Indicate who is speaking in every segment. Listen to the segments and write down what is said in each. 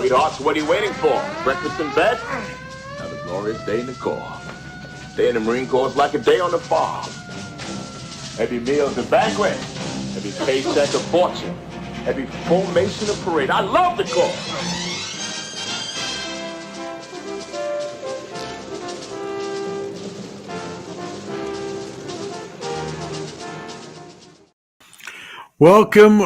Speaker 1: sweethearts, what are you waiting for? Breakfast in bed? Have a glorious day in the Corps. Day in the Marine Corps is like a day on the farm. Every meal's a banquet. Every paycheck a fortune. Every formation a parade. I love the Corps.
Speaker 2: Welcome,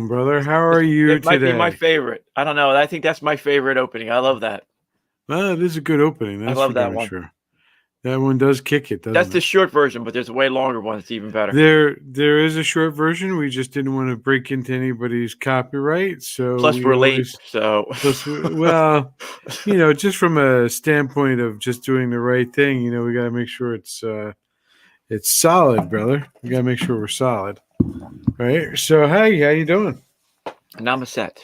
Speaker 2: brother. How are you
Speaker 3: It might
Speaker 2: today?
Speaker 3: be my favorite. I don't know. I think that's my favorite opening. I love that.
Speaker 2: Well, it is a good opening. That's
Speaker 3: I love
Speaker 2: for
Speaker 3: that
Speaker 2: damn
Speaker 3: one.
Speaker 2: sure. That one does kick it, doesn't
Speaker 3: That's
Speaker 2: it?
Speaker 3: the short version, but there's a way longer one that's even better.
Speaker 2: There is a short version. We just didn't want to break into anybody's copyright, so
Speaker 3: Plus, we're late, so
Speaker 2: well, just from a standpoint of just doing the right thing, we got to make sure it's solid, brother. We got to make sure we're solid, right? So, hey, how you doing?
Speaker 3: Namaset.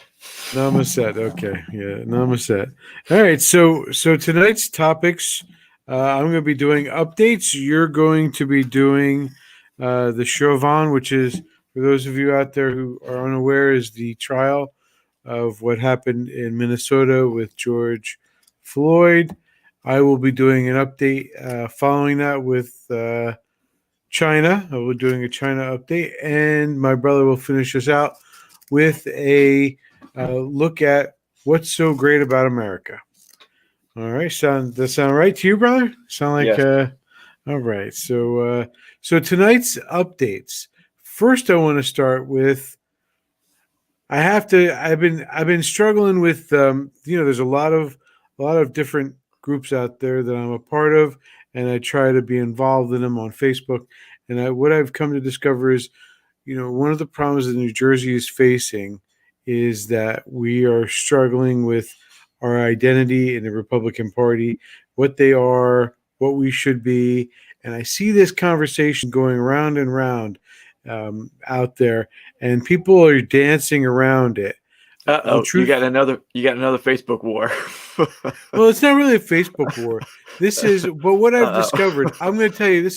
Speaker 2: Okay, yeah, namaset. All right, so tonight's topics, I'm going to be doing updates. You're going to be doing the Chauvin, which is, for those of you out there who are unaware, is the trial of what happened in Minnesota with George Floyd. I will be doing an update following that with China. I will be doing a China update, and my brother will finish us out with a look at what's so great about America. All right, does that sound right to you, brother? Sound like
Speaker 3: Yes.
Speaker 2: All right. So tonight's updates. First, I want to start with. I've been struggling with there's a lot of different groups out there that I'm a part of, and I try to be involved in them on Facebook. And what I've come to discover is, one of the problems that New Jersey is facing is that we are struggling with our identity in the Republican Party, what they are, what we should be. And I see this conversation going round and round out there, and people are dancing around it.
Speaker 3: You got another Facebook war.
Speaker 2: Well, it's not really a Facebook war. But what I've discovered, I'm going to tell you,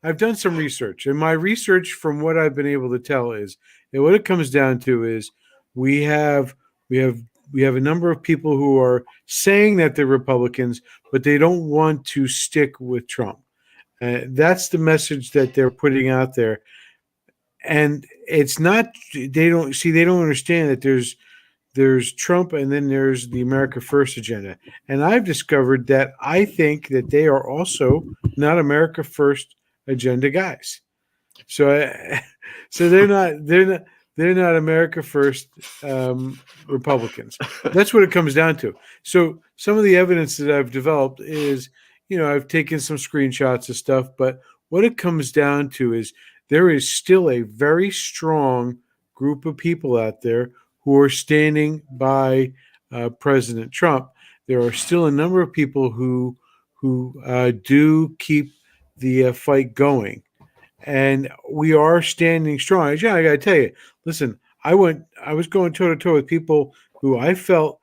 Speaker 2: I've done some research, and my research, from what I've been able to tell, is what it comes down to is we have a number of people who are saying that they're Republicans, but they don't want to stick with Trump. That's the message that they're putting out there. And it's not, they don't understand that there's Trump, and then there's the America First agenda. And I've discovered that I think that they are also not America First agenda guys. So they're not America First Republicans. That's what it comes down to. So some of the evidence that I've developed is, I've taken some screenshots of stuff, but what it comes down to is there is still a very strong group of people out there who are standing by President Trump. There are still a number of people who do keep the fight going, and we are standing strong. Yeah, I got to tell you, listen, I was going toe to toe with people who I thought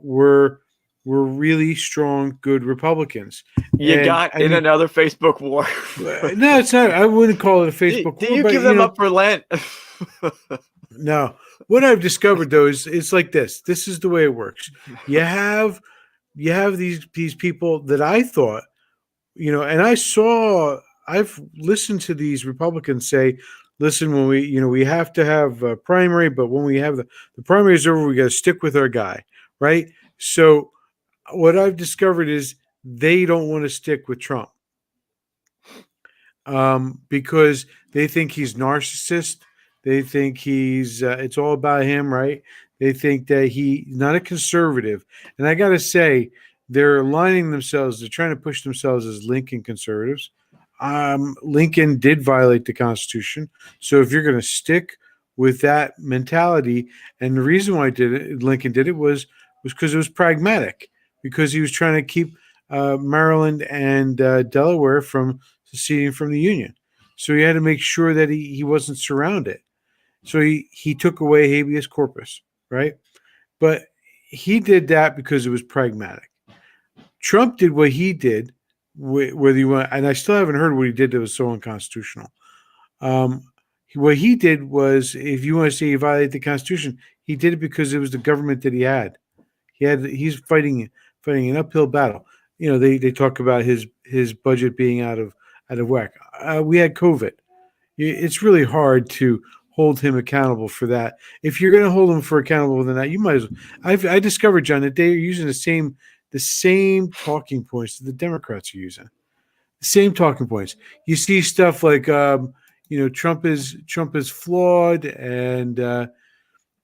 Speaker 2: were really strong, good Republicans.
Speaker 3: You got another Facebook war.
Speaker 2: No, it's not. I wouldn't call it a Facebook war.
Speaker 3: Do you give them up for Lent?
Speaker 2: No. What I've discovered, though, is it's like this. This is the way it works. You have these people that I thought, and I've listened to these Republicans say, listen, when we have to have a primary, but when we have the primary is over, we got to stick with our guy, right? So what I've discovered is they don't want to stick with Trump because they think he's narcissist. They think he's it's all about him, right? They think that he's not a conservative. And I got to say, they're aligning themselves. They're trying to push themselves as Lincoln conservatives. Lincoln did violate the Constitution. So if you're going to stick with that mentality, and the reason why Lincoln did it was because it was pragmatic, because he was trying to keep Maryland and Delaware from seceding from the Union. So he had to make sure that he wasn't surrounded. So he took away habeas corpus, right? But he did that because it was pragmatic. Trump did what he did, whether you want, and I still haven't heard what he did that was so unconstitutional. What he did was, if you want to say he violated the Constitution, He did it because it was the government that he had. He's fighting an uphill battle. They talk about his budget being out of whack. We had COVID. It's really hard to hold him accountable for that. If you're going to hold him for accountable than that, you might as well. I discovered, John, that they're using the same talking points that the Democrats are using. The same talking points. You see stuff like Trump is flawed, and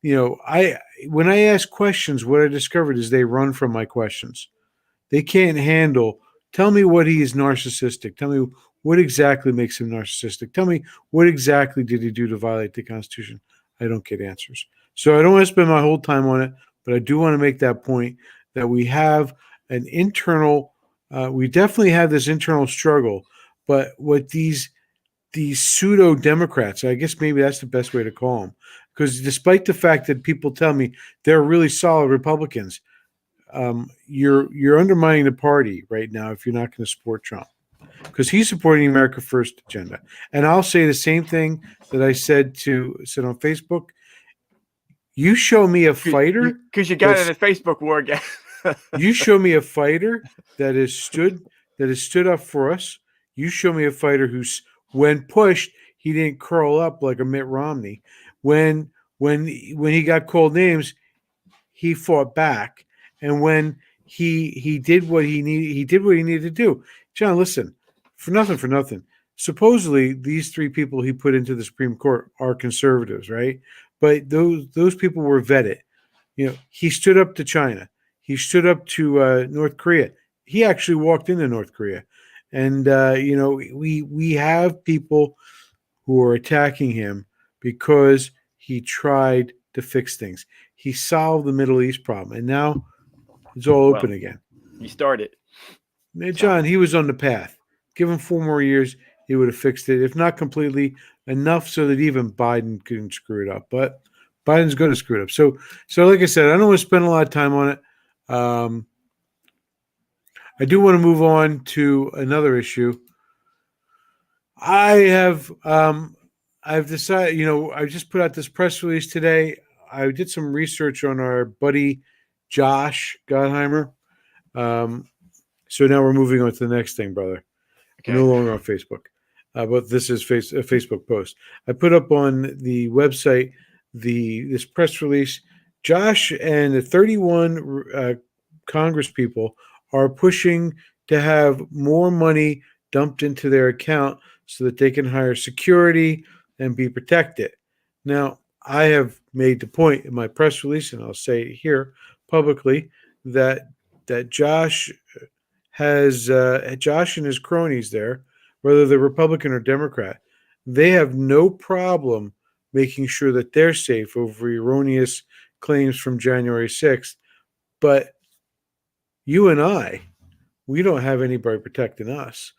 Speaker 2: when I ask questions, what I discovered is they run from my questions. They can't handle. Tell me what he is narcissistic. Tell me what exactly makes him narcissistic. Tell me what exactly did he do to violate the Constitution. I don't get answers. So I don't want to spend my whole time on it, but I do want to make that point that we have an internal, we definitely have this internal struggle, but what these pseudo Democrats, I guess maybe that's the best way to call them, because despite the fact that people tell me they're really solid Republicans, you're undermining the party right now if you're not going to support Trump, because he's supporting the America First agenda. And I'll say the same thing that I said on Facebook. You show me a fighter,
Speaker 3: because you got in a Facebook war again.
Speaker 2: You show me a fighter that has stood up for us. You show me a fighter who's, when pushed, he didn't curl up like a Mitt Romney. When he got called names, he fought back. And when he did what he needed to do. John, listen, for nothing. Supposedly, these three people he put into the Supreme Court are conservatives, right? But those people were vetted. He stood up to China. He stood up to North Korea. He actually walked into North Korea. And, we have people who are attacking him because he tried to fix things. He solved the Middle East problem. And now it's all open again.
Speaker 3: You started.
Speaker 2: John, he was on the path. Give him 4 more years, he would have fixed it. If not completely, enough so that even Biden couldn't screw it up. But Biden's going to screw it up. So like I said, I don't want to spend a lot of time on it. I do want to move on to another issue. I've decided, I just put out this press release today. I did some research on our buddy Josh Gottheimer. So now we're moving on to the next thing, brother. Okay. No longer on Facebook. But this is a Facebook post. I put up on the website this press release. Josh and the 31 Congress people are pushing to have more money dumped into their account so that they can hire security and be protected. Now, I have made the point in my press release, and I'll say it here publicly, that Josh and his cronies there, whether they're Republican or Democrat, they have no problem making sure that they're safe over erroneous claims from January 6th. But you and I, we don't have anybody protecting us.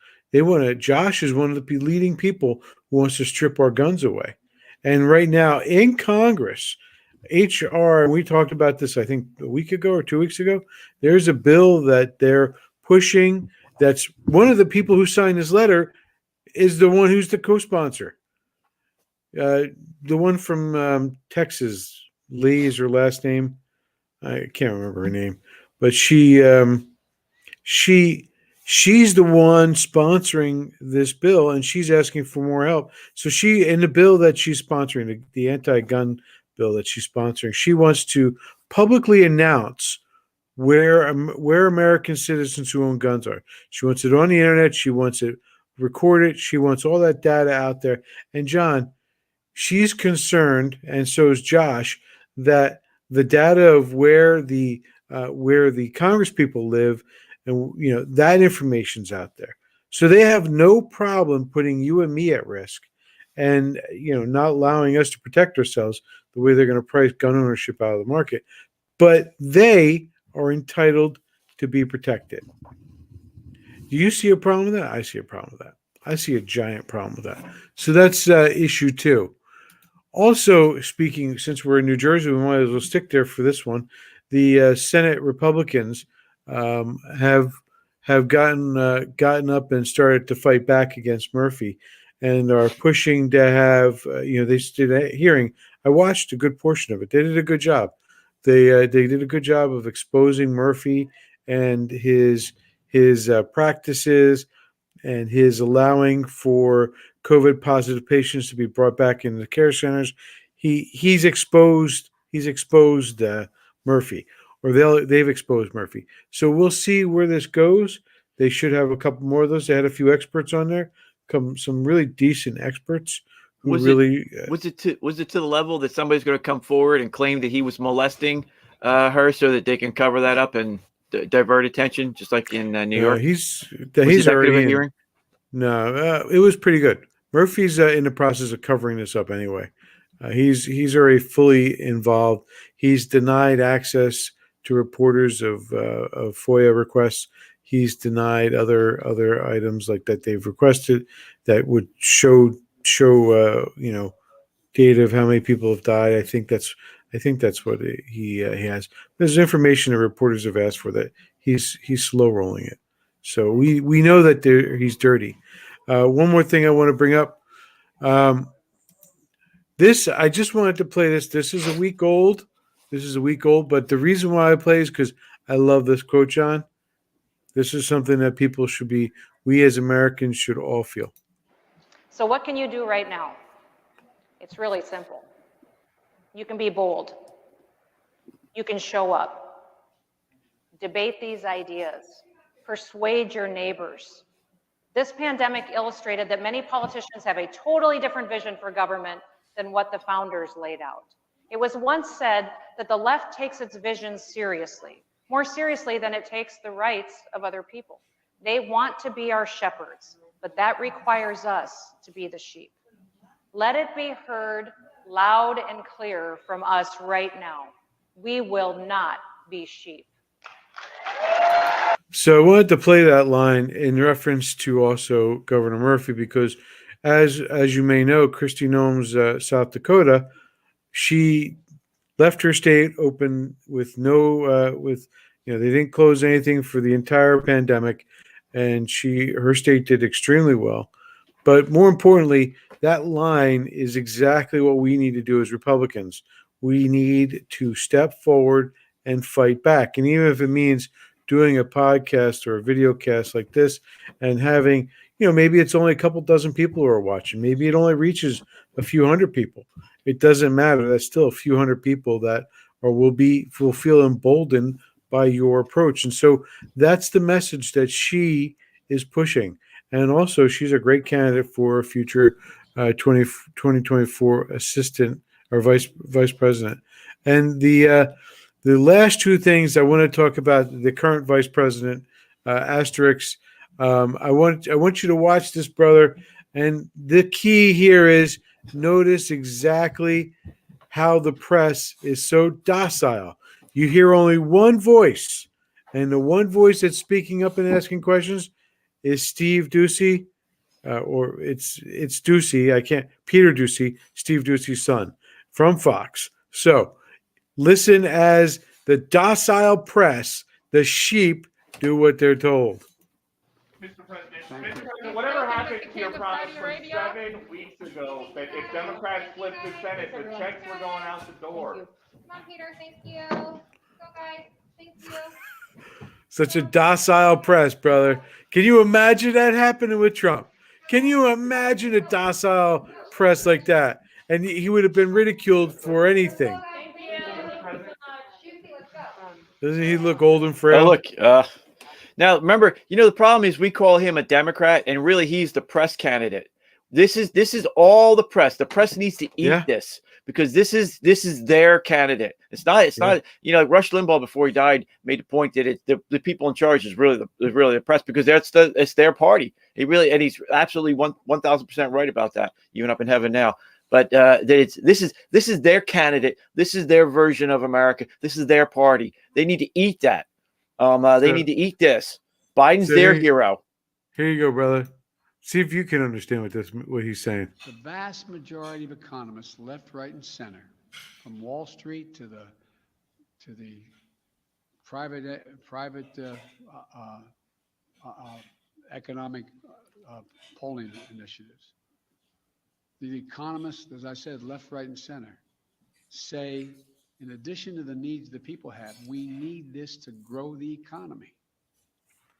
Speaker 2: Josh is one of the leading people who wants to strip our guns away. And right now in Congress, HR, and we talked about this, I think, a week ago or 2 weeks ago, there's a bill that they're pushing. That's one of the people who signed this letter is the one who's the co-sponsor. The one from Texas, Lee is her last name. I can't remember her name, but she's the one sponsoring this bill, and she's asking for more help. So in the bill that she's sponsoring, the anti-gun bill that she's sponsoring, she wants to publicly announce where American citizens who own guns are. She wants it on the internet. She wants it recorded. She wants all that data out there. And John, she's concerned, and so is Josh, that the data of where the Congress people live, and that information's out there. So they have no problem putting you and me at risk, and not allowing us to protect ourselves the way they're going to price gun ownership out of the market. But they are entitled to be protected. Do you see a problem with that? I see a problem with that. I see a giant problem with that. So that's issue 2. Also, speaking, since we're in New Jersey, we might as well stick there for this one. The Senate Republicans have gotten up and started to fight back against Murphy, and are pushing to have they did a hearing I watched a good portion of it. They did a good job. They did a good job of exposing Murphy and his practices and his allowing for COVID positive patients to be brought back into the care centers. He's exposed Murphy, or they've exposed Murphy. So we'll see where this goes. They should have a couple more of those. They had a few experts on there, some really decent experts who
Speaker 3: Was
Speaker 2: really.
Speaker 3: it was it to the level that somebody's going to come forward and claim that he was molesting her so that they can cover that up and divert attention, just like in New York?
Speaker 2: He's
Speaker 3: Was it that good of
Speaker 2: already
Speaker 3: a
Speaker 2: in.
Speaker 3: hearing?
Speaker 2: No, it was pretty good. Murphy's in the process of covering this up anyway. He's already fully involved. He's denied access to reporters of FOIA requests. He's denied other items like that they've requested that would show data of how many people have died. I think that's what he has. There's information that reporters have asked for that he's slow rolling it. So we know that he's dirty. One more thing I want to bring up. This I just wanted to play this. This is a week old. But the reason why I play is because I love this quote, John. This is something that we as Americans should all feel.
Speaker 4: So what can you do right now? It's really simple. You can be bold. You can show up. Debate these ideas. Persuade your neighbors. This pandemic illustrated that many politicians have a totally different vision for government than what the founders laid out. It was once said that the left takes its vision seriously, more seriously than it takes the rights of other people. They want to be our shepherds, but that requires us to be the sheep. Let it be heard loud and clear from us right now. We will not be sheep.
Speaker 2: So I wanted to play that line in reference to also Governor Murphy because, as you may know, Kristi Noem's South Dakota, she left her state open with they didn't close anything for the entire pandemic, and her state did extremely well. But more importantly, that line is exactly what we need to do as Republicans. We need to step forward and fight back, and even if it means doing a podcast or a video cast like this and having, maybe it's only a couple dozen people who are watching. Maybe it only reaches a few hundred people. It doesn't matter. That's still a few hundred people that will feel emboldened by your approach. And so that's the message that she is pushing. And also she's a great candidate for a future 2024 assistant or vice president. And the last two things I want to talk about, the current vice president, Asterix. I want you to watch this, brother. And the key here is notice exactly how the press is so docile. You hear only one voice, and the one voice that's speaking up and asking questions is Steve Doocy, or it's Doocy. Peter Doocy, Steve Doocy's son from Fox. So listen as the docile press, the sheep, do what they're told.
Speaker 1: Mr. President, whatever happened to your promise from 7 weeks ago that if Democrats flipped the Senate, the checks were going out the door?
Speaker 5: Come on, Peter. Thank you. Go, guys. Thank you.
Speaker 2: Such a docile press, brother. Can you imagine that happening with Trump? Can you imagine a docile press like that? And he would have been ridiculed for anything. Doesn't he look old and frail?
Speaker 3: Oh, look. Now, remember, the problem is we call him a Democrat, and really he's the press candidate. This is all the press. The press needs to eat this because this is their candidate. It's not. Rush Limbaugh before he died made the point that the people in charge is really the press because it's their party. And he's absolutely 1,000% right about that. Even up in heaven now. But this is their candidate. This is their version of America. This is their party. They need to eat that. They need to eat this. Biden's their hero.
Speaker 2: Here you go, brother. See if you can understand what he's saying.
Speaker 6: The vast majority of economists, left, right, and center, from Wall Street to the private economic polling initiatives. The economists, as I said, left, right, and center, say, in addition to the needs the people have, we need this to grow the economy.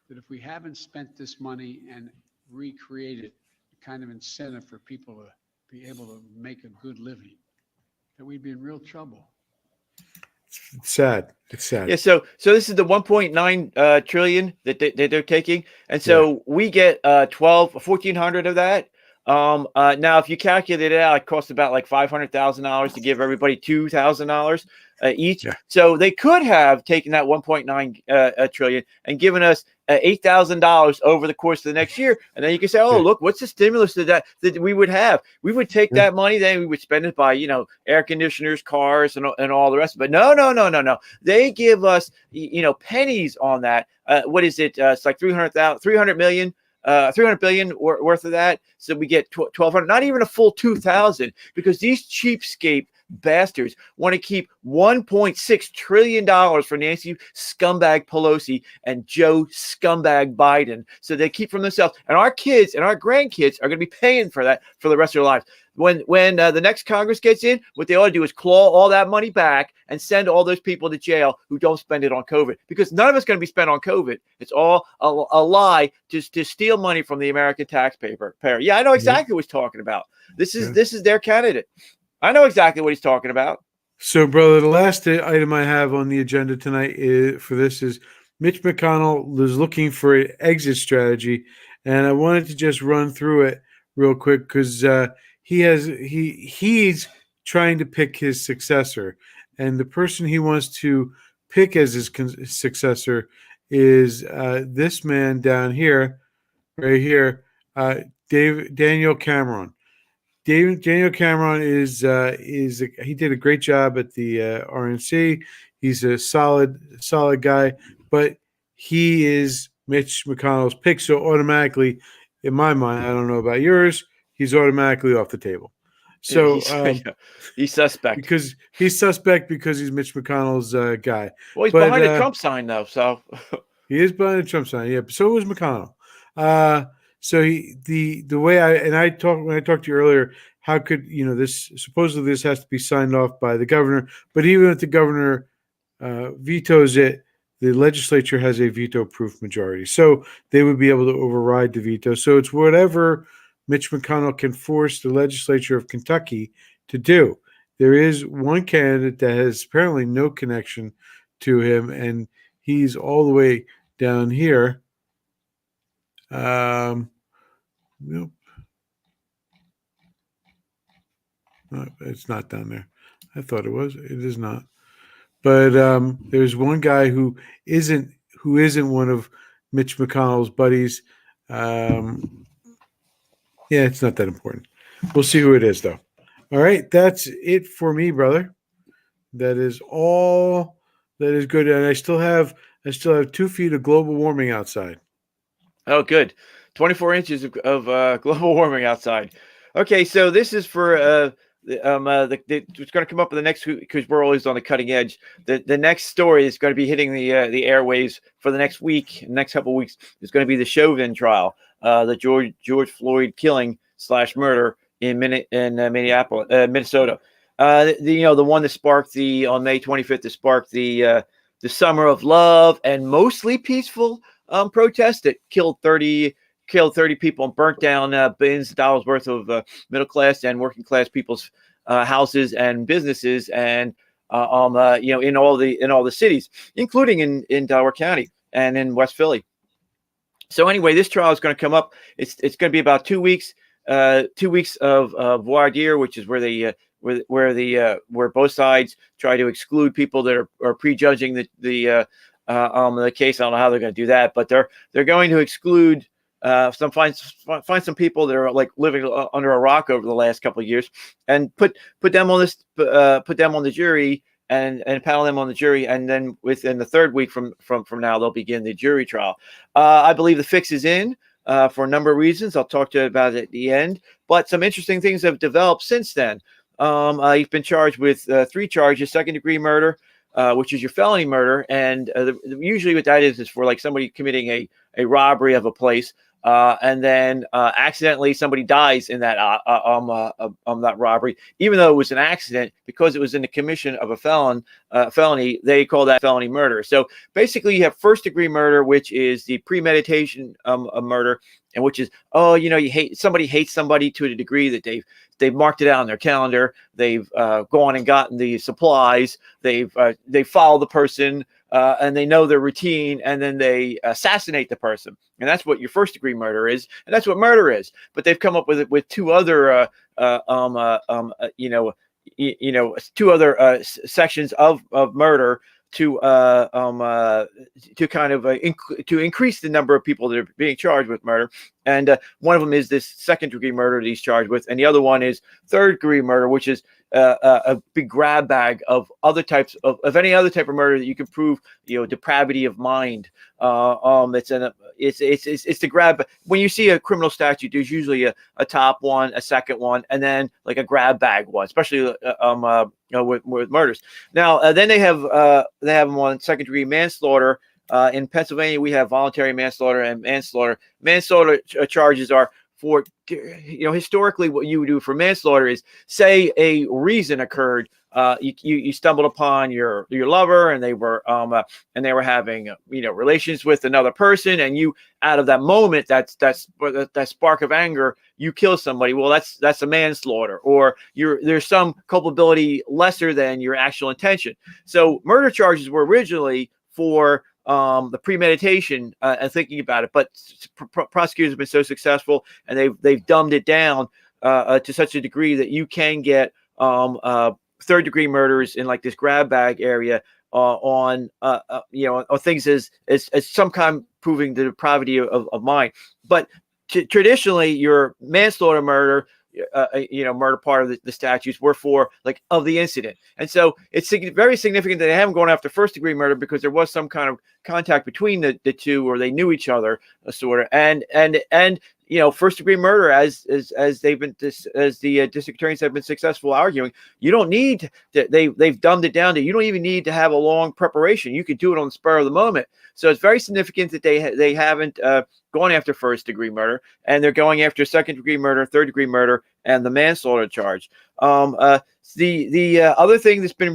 Speaker 6: That if we haven't spent this money and recreated a kind of incentive for people to be able to make a good living, that we'd be in real trouble.
Speaker 2: It's sad. It's sad.
Speaker 3: Yeah, so this is the 1.9 trillion that they're taking, and so we get 1,400 of that. Now, if you calculate it out, it costs about like $500,000 to give everybody $2,000 each.
Speaker 2: Yeah.
Speaker 3: So they could have taken that 1.9 trillion and given us $8,000 over the course of the next year, and then you can say, "Oh, look, what's the stimulus that we would have? We would take that money, then we would spend it by air conditioners, cars, and all the rest." But no. They give us pennies on that. What is it? It's like 300 million. 300 billion worth of that. So we get 1,200, not even a full 2,000, because these cheapskate bastards want to keep $1.6 trillion for Nancy scumbag Pelosi and Joe scumbag Biden. So they keep from themselves. And our kids and our grandkids are going to be paying for that for the rest of their lives. When the next Congress gets in, what they ought to do is claw all that money back and send all those people to jail who don't spend it on COVID, because none of it's going to be spent on COVID. It's all a lie to steal money from the American taxpayer. Yeah, I know exactly what he's talking about. This is their candidate. I know exactly what he's talking about.
Speaker 2: So, brother, the last item I have on the agenda tonight is Mitch McConnell is looking for an exit strategy, and I wanted to just run through it real quick because he's trying to pick his successor, and the person he wants to pick as his successor is this man down here, right here, Daniel Cameron. Daniel Cameron he did a great job at the RNC. He's a solid guy, but he is Mitch McConnell's pick. So automatically, in my mind, I don't know about yours, he's automatically off the table. So
Speaker 3: he's suspect
Speaker 2: because he's Mitch McConnell's guy.
Speaker 3: Well, he's behind a Trump sign though, so
Speaker 2: he is behind a Trump sign. Yeah, but so was McConnell. So the way when I talked to you earlier, how could this supposedly this has to be signed off by the governor, but even if the governor vetoes it, the legislature has a veto-proof majority, so they would be able to override the veto. So it's whatever Mitch McConnell can force the legislature of Kentucky to do. There is one candidate that has apparently no connection to him, and he's all the way down here. Nope. No, it's not down there. I thought it was. It is not. But there's one guy who isn't one of Mitch McConnell's buddies. Yeah, it's not that important. We'll see who it is, though. All right, that's it for me, brother. That is all that is good. And I still have 2 feet of global warming outside.
Speaker 3: Oh, good. 24 inches of global warming outside. Okay, so this is for it's going to come up in the next, because we're always on the cutting edge. The next story is going to be hitting the airwaves for the next couple of weeks. Is going to be the Chauvin trial, the George Floyd killing / murder in Minneapolis, Minnesota. The one that sparked on May 25th, that sparked the summer of love and mostly peaceful protest that killed 30 people and burnt down billions of dollars worth of middle class and working class people's houses and businesses, and in all the cities, including in Delaware County and in West Philly. So anyway, this trial is going to come up. It's going to be about 2 weeks. 2 weeks of voir dire, which is where both sides try to exclude people that are prejudging the case. I don't know how they're going to do that, but they're going to exclude find some people that are like living under a rock over the last couple of years, and put them on the jury and panel them on the jury, and then within the 3rd week from now they'll begin the jury trial. I believe the fix is in. For a number of reasons. I'll talk to you about it at the end. But some interesting things have developed since then. He's been charged with 3 charges: 2nd-degree murder, which is your felony murder, and usually what that is for like somebody committing a robbery of a place. and then accidentally somebody dies in that that robbery, even though it was an accident, because it was in the commission of a felony, they call that felony murder. So basically, you have first-degree murder, which is the premeditation of murder, and which is, somebody hates somebody to the degree that they've marked it out on their calendar. They've gone and gotten the supplies. They follow the person, and they know their routine, and then they assassinate the person. And that's what your first degree murder is, and that's what murder is. But they've come up with two other two other sections of murder to kind of to increase the number of people that are being charged with murder. And one of them is this second degree murder that he's charged with, and the other one is third degree murder, which is a big grab bag of other types of any other type of murder that you can prove, depravity of mind. It's the grab. When you see a criminal statute, there's usually a top one, a second one, and then like a grab bag one, especially with murders. Now then they have them on second degree manslaughter. In Pennsylvania, we have voluntary manslaughter and manslaughter. Manslaughter charges are for, historically what you would do for manslaughter is, say a reason occurred. You stumbled upon your lover, and they were having relations with another person, and you, out of that moment, that spark of anger, you kill somebody. Well, that's a manslaughter, or there's some culpability lesser than your actual intention. So murder charges were originally for the premeditation and thinking about it, but prosecutors have been so successful, and they've dumbed it down to such a degree that you can get third degree murders in like this grab bag area on things as some kind proving the depravity of mind. But traditionally, your manslaughter murder, murder part of the statutes were for like of the incident. And so it's very significant that they haven't gone after first degree murder, because there was some kind of contact between the two, or they knew each other sort of. And first degree murder, as the district attorneys have been successful arguing, you don't need to, they've dumbed it down to, you don't even need to have a long preparation. You can do it on the spur of the moment. So it's very significant that they haven't gone after first degree murder, and they're going after second degree murder, third degree murder, and the manslaughter charge. The other thing that's been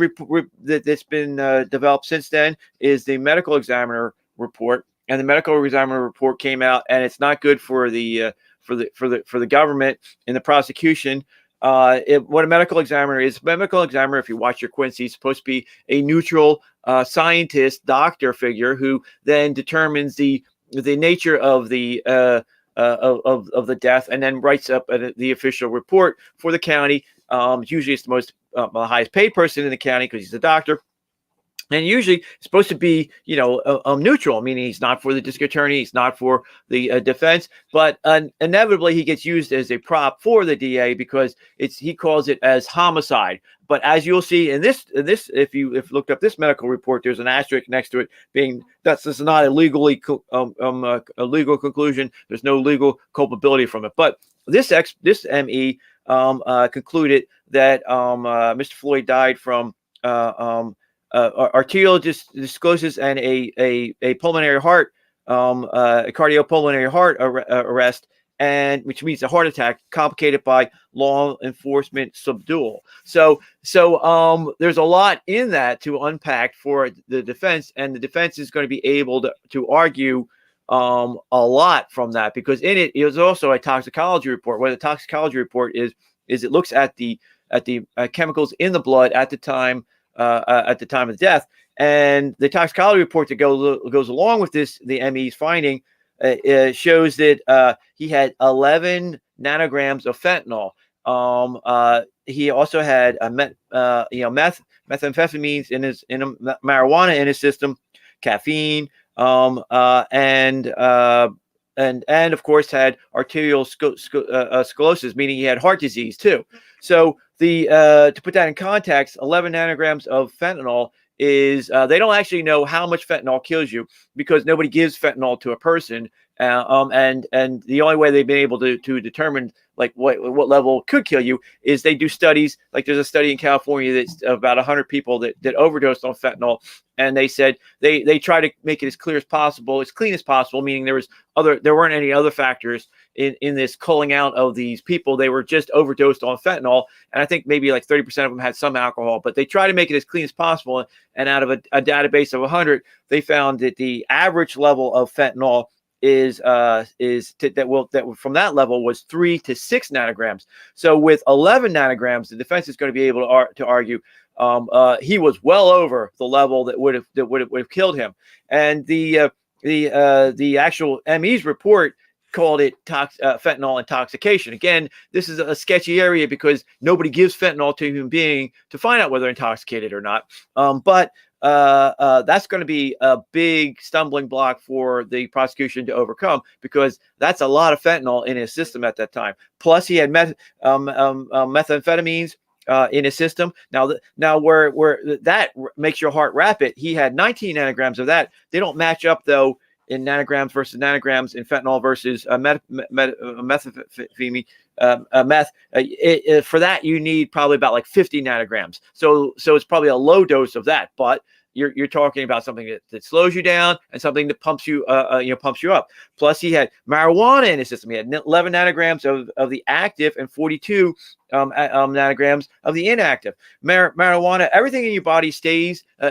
Speaker 3: developed since then is the medical examiner report. And the medical examiner report came out, and it's not good for the government in the prosecution. What a medical examiner is, if you watch your Quincy, is supposed to be a neutral scientist, doctor figure who then determines the nature of the death, and then writes up the official report for the county. Usually, it's the highest paid person in the county because he's a doctor. And usually it's supposed to be, neutral, meaning he's not for the district attorney, he's not for the defense, but inevitably he gets used as a prop for the DA because he calls it as homicide. But as you'll see in this, if you looked up this medical report, there's an asterisk next to it, being this is not a legal conclusion. There's no legal culpability from it. But this ME concluded that Mr. Floyd died from arterial disclosures and a pulmonary heart, a cardiopulmonary heart arrest, and which means a heart attack complicated by law enforcement subdual. So there's a lot in that to unpack for the defense, and the defense is going to be able to argue a lot from that, because in it is also a toxicology report. What the toxicology report is it looks at the chemicals in the blood at the time of death, and the toxicology report that goes along with this, the ME's finding, shows that he had 11 nanograms of fentanyl. He also had methamphetamines in marijuana in his system, caffeine, and of course had arterial sclerosis, meaning he had heart disease too. So to put that in context, 11 nanograms of fentanyl is they don't actually know how much fentanyl kills you because nobody gives fentanyl to a person. And the only way they've been able to determine like what level could kill you is they do studies. Like there's a study in California that's about 100 people that overdosed on fentanyl, and they said they try to make it as clear as possible, as clean as possible, meaning there weren't any other factors in this culling out of these people. They were just overdosed on fentanyl, and I think maybe like 30% of them had some alcohol, but they try to make it as clean as possible. And out of a database of 100, they found that the average level of fentanyl from that level was 3 to 6 nanograms. So with 11 nanograms, the defense is going to be able to argue he was well over the level that would have killed him. And the actual ME's report called it fentanyl intoxication. Again, this is a sketchy area because nobody gives fentanyl to a human being to find out whether they're intoxicated or not. But that's going to be a big stumbling block for the prosecution to overcome, because that's a lot of fentanyl in his system at that time. Plus, he had methamphetamines in his system. Now, where that makes your heart rapid, he had 19 nanograms of that. They don't match up though in nanograms versus nanograms in fentanyl versus methamphetamine. Meth. For that, you need probably about like 50 nanograms. So it's probably a low dose of that, but you're talking about something that slows you down and something that pumps you up. Plus, he had marijuana in his system. He had 11 nanograms of the active and 42 nanograms of the inactive. Marijuana, everything in your body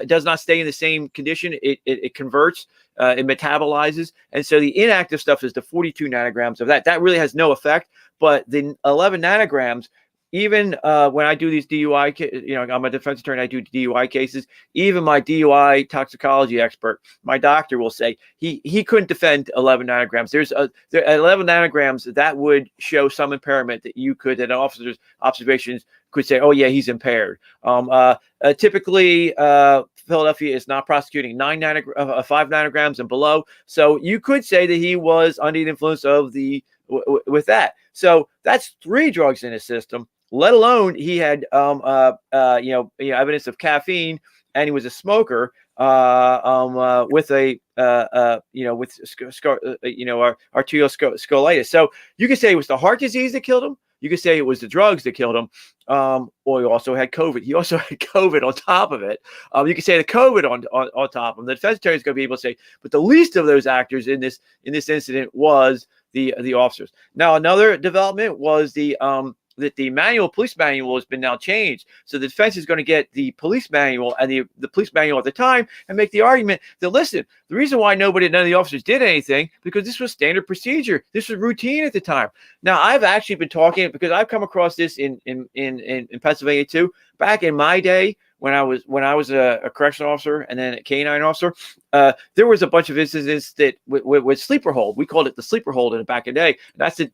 Speaker 3: does not stay in the same condition. It converts, it metabolizes, and so the inactive stuff is the 42 nanograms of that. That really has no effect. But the 11 nanograms, even when I do these DUI, I'm a defense attorney, I do DUI cases. Even my DUI toxicology expert, my doctor, will say he couldn't defend 11 nanograms. There's 11 nanograms that would show some impairment that an officer's observations could say, oh yeah, he's impaired. Typically, Philadelphia is not prosecuting 5 nanograms and below. So you could say that he was under the influence of with that. So that's 3 drugs in his system, let alone he had evidence of caffeine, and he was a smoker with arterioscolitis. So you could say it was the heart disease that killed him. You could say it was the drugs that killed him. Or he also had COVID. He also had COVID on top of it. You could say the COVID on top of him. The defense attorney is going to be able to say, but the least of those actors in this incident was the officers. Now, another development was that the police manual has been now changed. So the defense is going to get the police manual and the police manual at the time and make the argument that, listen, the reason why none of the officers did anything, because this was standard procedure. This was routine at the time. Now, I've actually been talking, because I've come across this in Pennsylvania too. Back in my day, when I was a correctional officer and then a canine officer, there was a bunch of incidents that with sleeper hold. We called it the sleeper hold in the back in the day.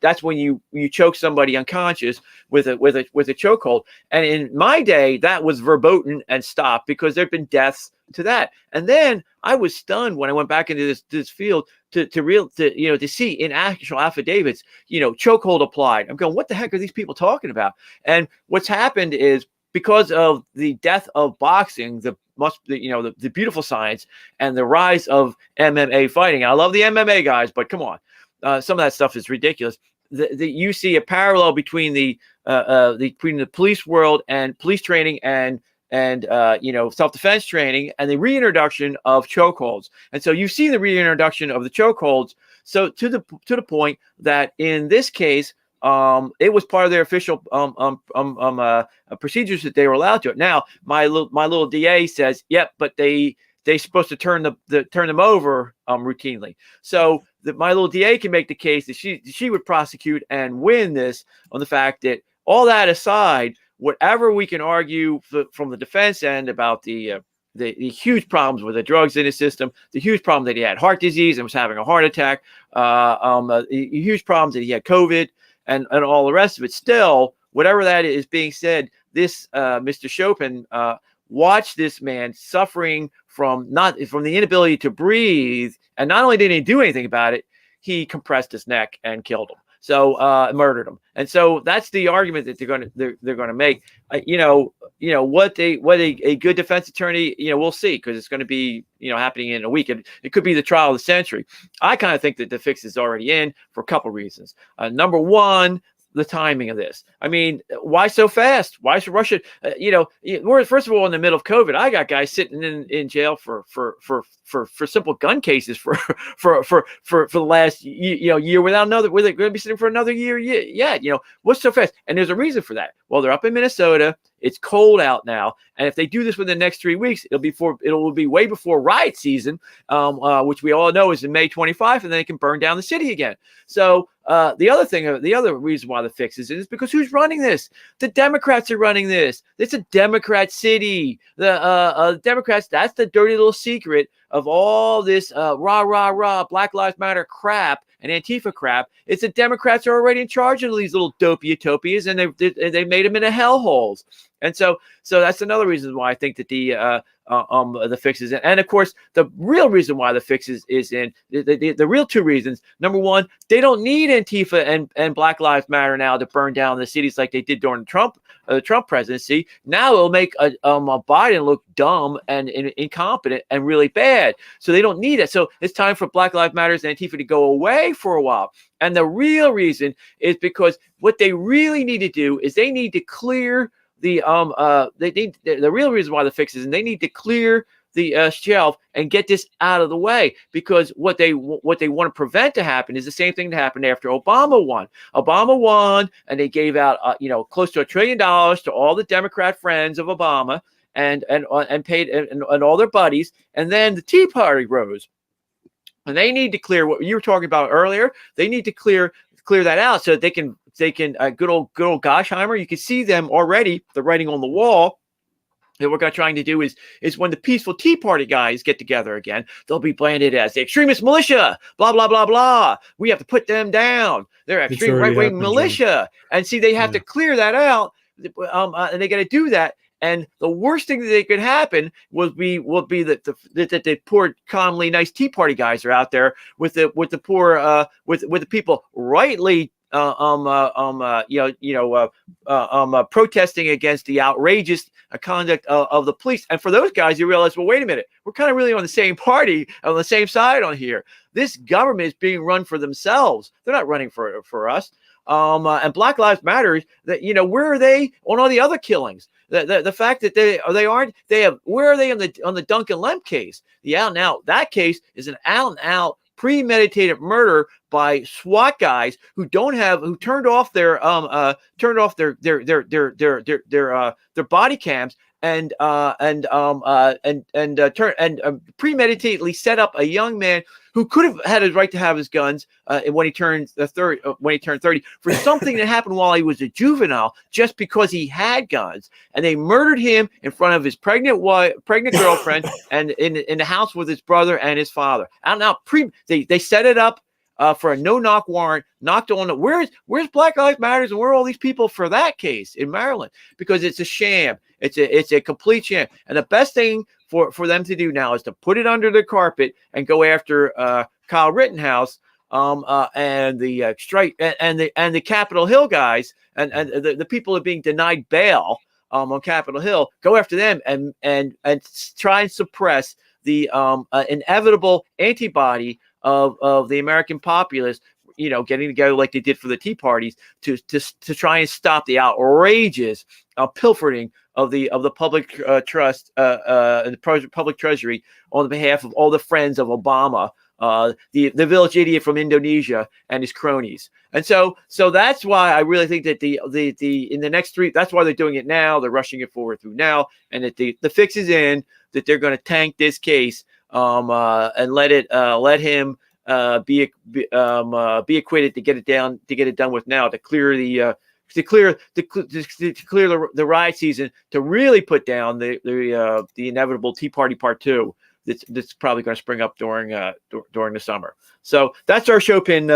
Speaker 3: That's when you choke somebody unconscious with a chokehold. And in my day, that was verboten and stopped because there'd been deaths to that. And then I was stunned when I went back into this field to see in actual affidavits, chokehold applied. I'm going, what the heck are these people talking about? And what's happened is, because of the death of boxing, the beautiful science and the rise of MMA fighting. I love the MMA guys, but come on, some of that stuff is ridiculous. You see a parallel between the police world and police training and self-defense training and the reintroduction of chokeholds. And so you see the reintroduction of the chokeholds. So to the point that in this case, it was part of their official procedures that they were allowed to. Now, my little DA says, yep, but they're supposed to turn them over routinely. So my little DA can make the case that she would prosecute and win this on the fact that, all that aside, whatever we can argue from the defense end about the huge problems with the drugs in his system, the huge problem that he had heart disease and was having a heart attack, the huge problems that he had COVID, and all the rest of it. Still, whatever that is being said, this Mr. Chopin watched this man suffering from the inability to breathe, and not only did he do anything about it, he compressed his neck and killed him. So murdered him. And so that's the argument that they're going to make. what a good defense attorney, we'll see, because it's going to be, happening in a week. It could be the trial of the century. I kind of think that the fix is already in for a couple reasons. Number one, the timing of this. I mean, why so fast? Why should Russia? We're first of all in the middle of COVID. I got guys sitting in jail for simple gun cases for the last year without another. Were they going to be sitting for another year? Yeah. What's so fast? And there's a reason for that. Well, they're up in Minnesota. It's cold out now, and if they do this within the next 3 weeks, it will be way before riot season, which we all know is in May 25, and then they can burn down the city again. So the other reason why the fix is because who's running this? The Democrats are running this. It's a Democrat city. The Democrats. That's the dirty little secret of all this rah Black Lives Matter crap and Antifa crap. It's the Democrats are already in charge of these little dopey utopias, and they made them into hellholes. And so that's another reason why I think that the fix is in. And of course, the real reason why the fix is in, the real two reasons. Number one, they don't need Antifa and Black Lives Matter now to burn down the cities like they did during the Trump presidency. Now it'll make a Biden look dumb and incompetent and really bad. So they don't need it. So it's time for Black Lives Matter and Antifa to go away for a while. And the real reason is because what they really need to do is they need to clear the real reason why the fix is, and they need to clear the shelf and get this out of the way, because what they want to prevent to happen is the same thing that happened after Obama won. Obama won, and they gave out close to $1 trillion to all the Democrat friends of Obama and paid and all their buddies, and then the Tea Party rose, and they need to clear what you were talking about earlier. They need to clear that out so that they can good old Gossheimer. You can see them already. The writing on the wall. And what they're trying to do is when the peaceful Tea Party guys get together again, they'll be branded as the extremist militia, blah, blah, blah, blah. We have to put them down. They're extreme right-wing militia. And see, they have to clear that out. And they got to do that. And the worst thing that could happen will be that the poor, calmly nice Tea Party guys are out there with the poor with the people rightly protesting against the outrageous conduct of the police. And for those guys, you realize, well, wait a minute, we're kind of really on the same party, on the same side on here. This government is being run for themselves. They're not running for us. And Black Lives Matter, that where are they on all the other killings? The fact that where are they on the Duncan Lemp case? That case is an out and out premeditated murder by SWAT guys who turned off their body cams and premeditatedly set up a young man who could have had his right to have his guns when he turned 30 for something that happened while he was a juvenile, just because he had guns, and they murdered him in front of his pregnant girlfriend and in the house with his brother and his father. And now they set it up for a no-knock warrant, knocked on it. Where's Black Lives Matter and where are all these people for that case in Maryland? Because it's a sham. It's a complete sham. And the best thing for them to do now is to put it under the carpet and go after Kyle Rittenhouse and the strike and the Capitol Hill guys and the people are being denied bail on Capitol Hill. Go after them and try and suppress the inevitable antibody of the American populace, getting together like they did for the Tea Parties to try and stop the outrageous pilfering of the public trust, the public treasury on behalf of all the friends of Obama, the village idiot from Indonesia and his cronies. And so that's why I really think that the in the next that's why they're doing it now. They're rushing it forward through now, and that the fix is in, that they're going to tank this case and let him be acquitted, to get it done with now, to clear the the riot season, to really put down the inevitable Tea Party Part 2 that's probably going to spring up during the summer. So that's our Chopin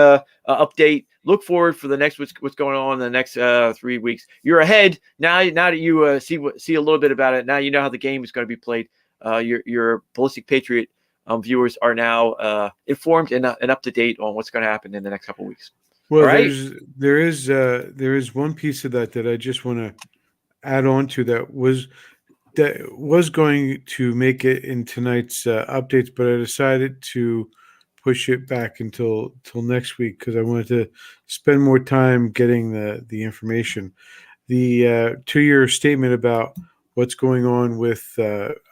Speaker 3: update. Look forward for the next what's going on in the next 3 weeks. You're ahead now that you see a little bit about it. Now you know how the game is going to be played. Your Ballistic Patriot viewers are now informed and up to date on what's going to happen in the next couple of weeks.
Speaker 2: Well,
Speaker 3: right?
Speaker 2: there is one piece of that I just want to add on to that was going to make it in tonight's updates, but I decided to push it back until next week because I wanted to spend more time getting the information. The 2-year statement about what's going on with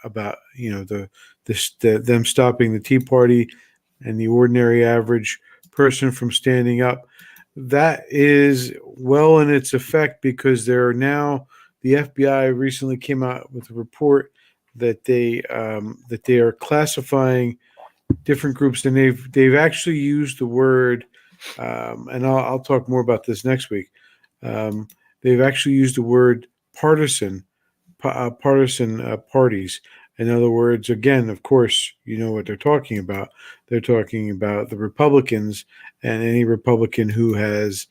Speaker 2: about them stopping the Tea Party and the ordinary average person from standing up. That is well in its effect because there are now the FBI recently came out with a report that they are classifying different groups, and they've actually used the word, and I'll talk more about this next week. They've actually used the word partisan parties. In other words, again, of course, you know what they're talking about. They're talking about the Republicans and any Republican who has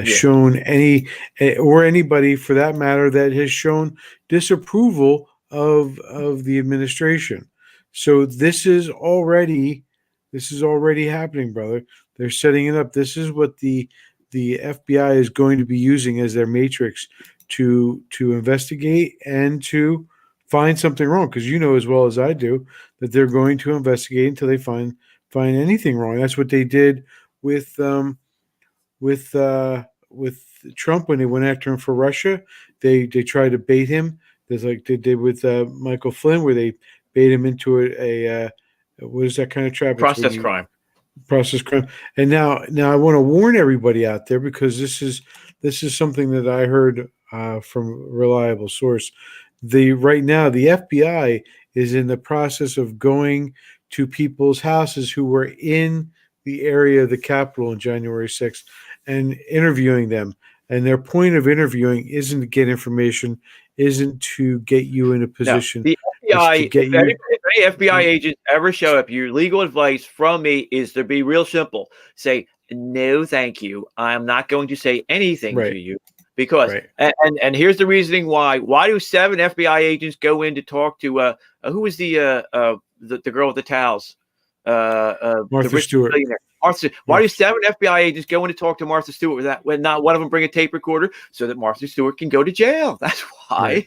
Speaker 2: shown or anybody for that matter that has shown disapproval of the administration. So this is already happening, brother. They're setting it up. This is what the FBI is going to be using as their matrix to investigate and to find something wrong, because you know as well as I do that they're going to investigate until they find anything wrong. That's what they did with Trump when they went after him for Russia. They tried to bait him. There's like they did with Michael Flynn, where they bait him into a what is that kind of trap?
Speaker 3: Process crime.
Speaker 2: And now I want to warn everybody out there, because this is something that I heard from a reliable source. Right now the FBI is in the process of going to people's houses who were in the area of the Capitol on January 6th and interviewing them. And their point of interviewing isn't to get information, isn't to get you in a position.
Speaker 3: No, the FBI, if any FBI agents ever show up, your legal advice from me is to be real simple. Say, no, thank you. I'm not going to say anything to you. Because and here's the reasoning why. Why do 7 FBI agents go in to talk to who was the girl with the towels?
Speaker 2: Martha Stewart.
Speaker 3: Why do 7 FBI agents go in to talk to Martha Stewart when not one of them bring a tape recorder so that Martha Stewart can go to jail? That's why.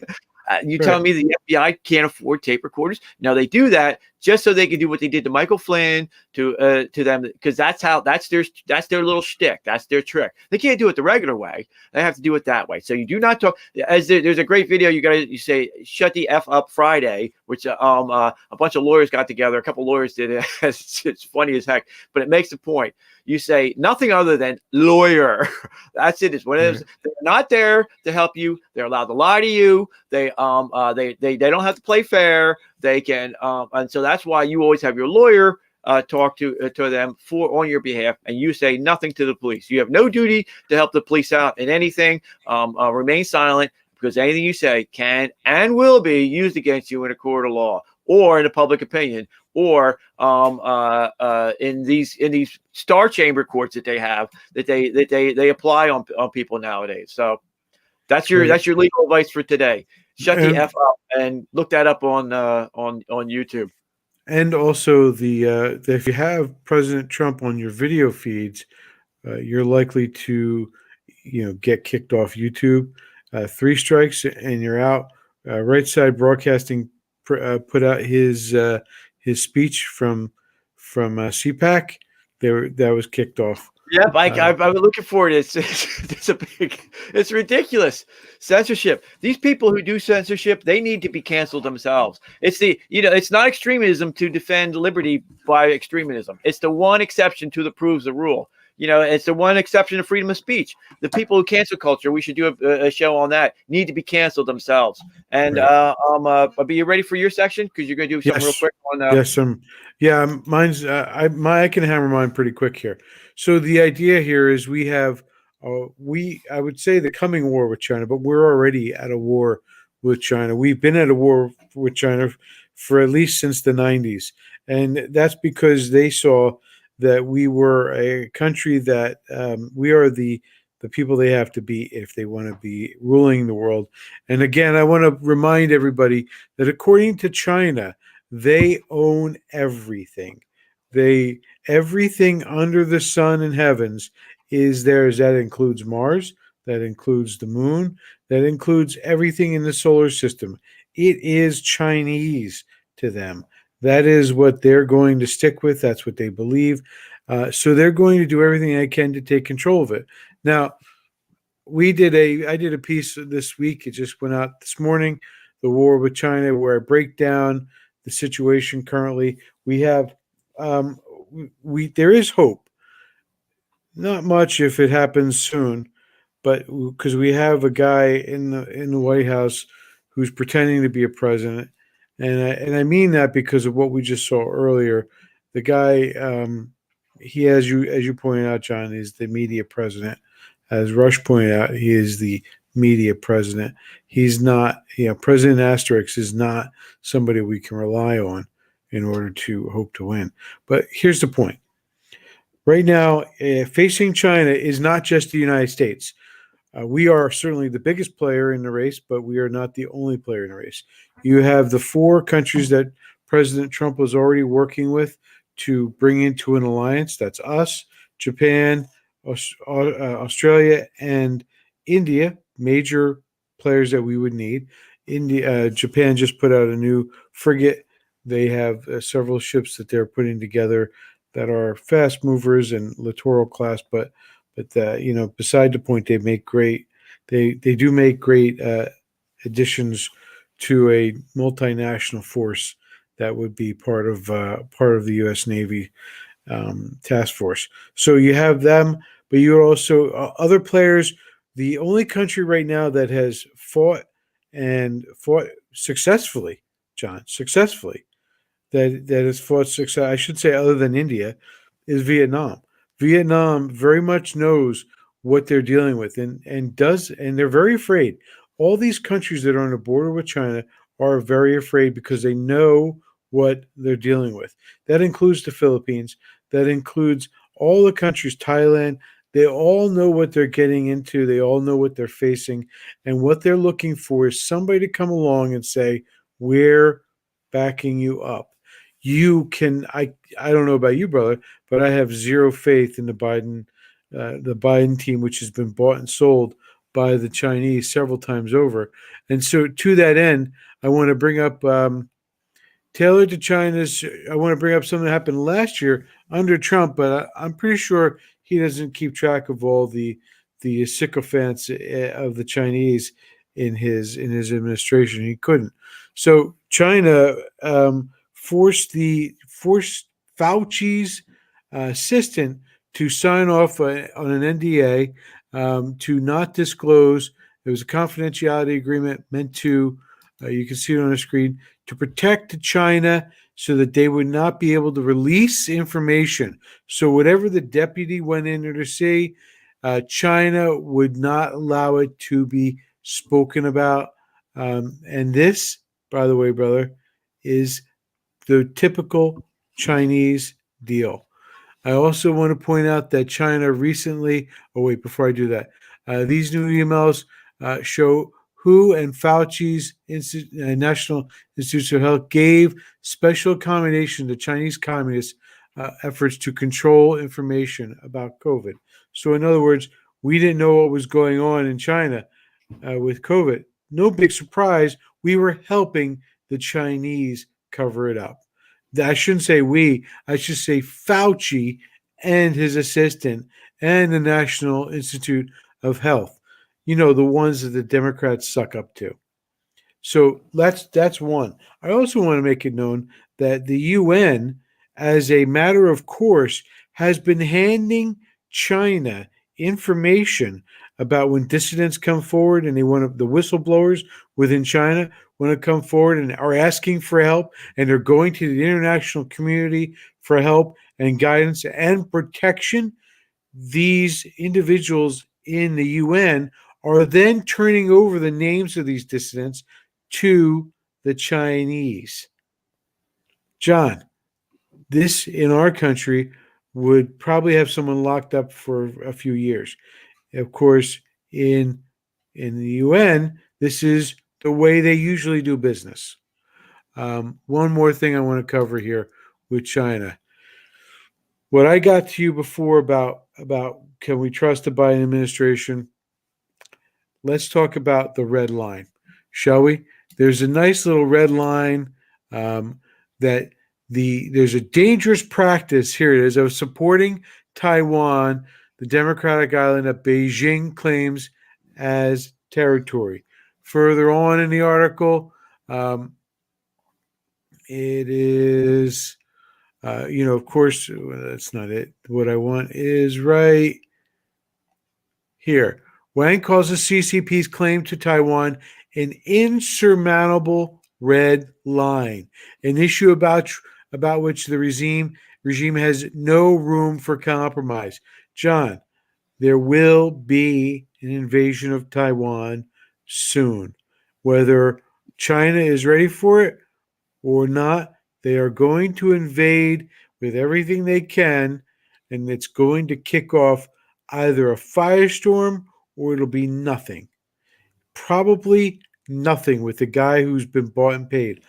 Speaker 3: You telling me the FBI can't afford tape recorders? No, they do that just so they can do what they did to Michael Flynn, to them, because that's their little shtick. That's their trick. They can't do it the regular way. They have to do it that way. So you do not talk. There's a great video. You say "Shut the F Up Friday," which a bunch of lawyers got together. A couple lawyers did it. It's funny as heck, but it makes the point. You say nothing other than lawyer. That's it. It's what it is. They're not there to help you. They're allowed to lie to you. They don't have to play fair. They can, and so that's why you always have your lawyer talk to them on your behalf, and you say nothing to the police. You have no duty to help the police out in anything. Remain silent, because anything you say can and will be used against you in a court of law, or in a public opinion, or in these star chamber courts that they have that they apply on people nowadays. So that's your legal advice for today. Shut the F up and look that up on YouTube.
Speaker 2: And also if you have President Trump on your video feeds, you're likely to get kicked off YouTube. 3 strikes and you're out. Right Side Broadcasting put out his speech from CPAC. That was kicked off.
Speaker 3: Yeah, I've been looking for it. It's ridiculous. Censorship. These people who do censorship, they need to be canceled themselves. It's not extremism to defend liberty by extremism. It's the one exception to the proves the rule. It's the one exception to freedom of speech. The people who cancel culture, we should do a show on that, need to be canceled themselves. And are you ready for your section? Because you're going to do something real quick on.
Speaker 2: Yes, mine's. I can hammer mine pretty quick here. So the idea here is we have, I would say the coming war with China, but we're already at a war with China. We've been at a war with China for at least since the 90s, and that's because they saw that we were a country that we are the people they have to be if they want to be ruling the world. And again, I want to remind everybody that according to China, they own everything. Everything under the sun and heavens is theirs. That includes Mars, that includes the moon, that includes everything in the solar system. It is Chinese to them. That is what they're going to stick with. That's what they believe. So they're going to do everything they can to take control of it. Now, I did a piece this week. It just went out this morning, the war with China, where I break down the situation currently. We have, there is hope. Not much if it happens soon, but because we have a guy in the White House who's pretending to be a president, and I mean that because of what we just saw earlier. The guy, he, as you pointed out, John, is the media president. As Rush pointed out, he is the media president. He's not, President Asterix is not somebody we can rely on in order to hope to win. But here's the point. Right now, facing China is not just the United States. We are certainly the biggest player in the race, but we are not the only player in the race. You have the 4 countries that President Trump was already working with to bring into an alliance. That's us, Japan, Australia, and India, major players that we would need. Japan just put out a new frigate. They have several ships that they're putting together that are fast movers and littoral class, but beside the point, they do make great additions to a multinational force that would be part of the U.S. Navy task force. So you have them, but you also other players. The only country right now that has fought successfully, John, that has fought success, I should say, other than India, is Vietnam. Vietnam very much knows what they're dealing with, and they're very afraid. All these countries that are on the border with China are very afraid because they know what they're dealing with. That includes the Philippines. That includes all the countries, Thailand. They all know what they're getting into. They all know what they're facing. And what they're looking for is somebody to come along and say, we're backing you up. You can, I don't know about you, brother, but I have zero faith in the Biden team, which has been bought and sold by the Chinese several times over. And so to that end, I want to bring up tailored to China's. I want to bring up something that happened last year under Trump, but I'm pretty sure he doesn't keep track of all the sycophants of the Chinese in his administration. He couldn't. So China forced Fauci's assistant to sign off on an NDA to not disclose. It was a confidentiality agreement meant to, you can see it on the screen, to protect China so that they would not be able to release information. So whatever the deputy went in there to see, China would not allow it to be spoken about. And this, by the way, brother, is the typical Chinese deal. I also want to point out that China recently, before I do that, these new emails show WHO and Fauci's National Institute of Health gave special accommodation to Chinese communist efforts to control information about COVID. So in other words, we didn't know what was going on in China with COVID. No big surprise. We were helping the Chinese cover it up. I shouldn't say we. I should say Fauci and his assistant and the National Institute of Health. The ones that the Democrats suck up to. So that's one. I also want to make it known that the UN, as a matter of course, has been handing China information about when dissidents come forward and the whistleblowers within China want to come forward and are asking for help, and they're going to the international community for help and guidance and protection. These individuals in the UN are then turning over the names of these dissidents to the Chinese. John, this in our country would probably have someone locked up for a few years. Of course, in the UN, this is the way they usually do business. One more thing I want to cover here with China. What I got to you before about can we trust the Biden administration? let's talk about the red line, shall we? There's a nice little red line that there's a dangerous practice. Here it is of supporting Taiwan, the democratic island that Beijing claims as territory. Further on in the article, it is, of course, that's not it. What I want is right here. Wang calls the CCP's claim to Taiwan an insurmountable red line, an issue about which the regime has no room for compromise. John, there will be an invasion of Taiwan soon. Whether China is ready for it or not, they are going to invade with everything they can, and it's going to kick off either a firestorm or it'll be nothing. Probably nothing with the guy who's been bought and paid.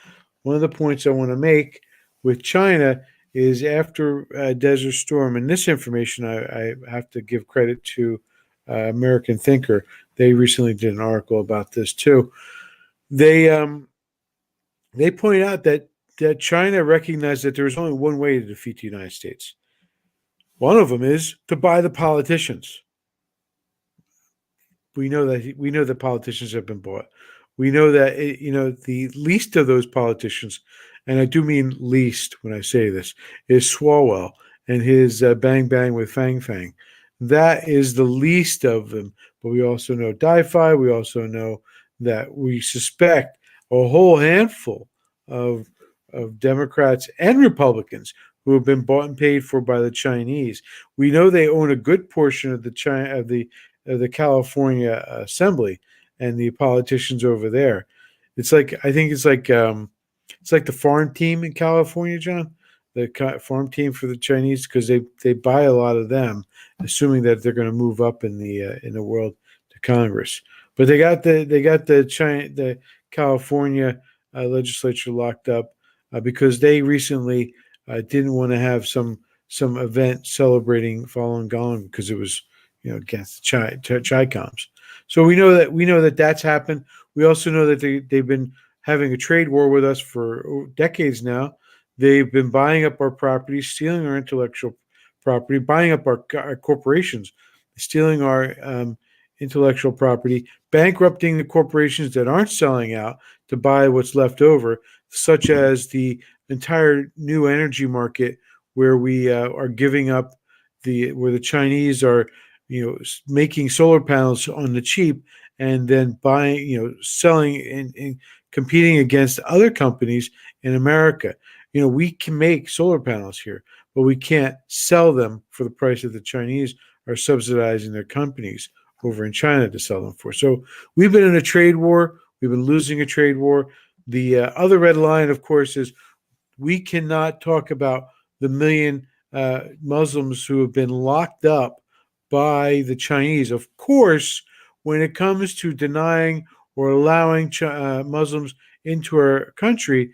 Speaker 2: One of the points I want to make with China is after Desert Storm, and this information I have to give credit to American Thinker. They recently did an article about this too. They point out that China recognized that there was only one way to defeat the United States. One of them is to buy the politicians. We know that politicians have been bought. We know that the least of those politicians, and I do mean least when I say this, is Swalwell and his bang bang with Fang Fang. That is the least of them. But we also know Di-Fi. We also know that we suspect a whole handful of Democrats and Republicans who have been bought and paid for by the Chinese. We know they own a good portion of the California Assembly and the politicians over there. It's like it's like the farm team in California, John. The farm team for the Chinese, because they buy a lot of them, assuming that they're going to move up in the world to Congress. But they got the California legislature locked up because they recently didn't want to have some event celebrating Falun Gong because it was against Chi-Coms. So we know that that's happened. We also know that they've been having a trade war with us for decades now. They've been buying up our property, stealing our intellectual property, buying up our corporations, stealing our intellectual property, bankrupting the corporations that aren't selling out to buy what's left over, such as the entire new energy market where we are giving up where the Chinese are making solar panels on the cheap and then buying, selling and competing against other companies in America. We can make solar panels here, but we can't sell them for the price that the Chinese are subsidizing their companies over in China to sell them for. So we've been in a trade war. We've been losing a trade war. The other red line, of course, is we cannot talk about the million Muslims who have been locked up by the Chinese. Of course, when it comes to denying or allowing Muslims into our country,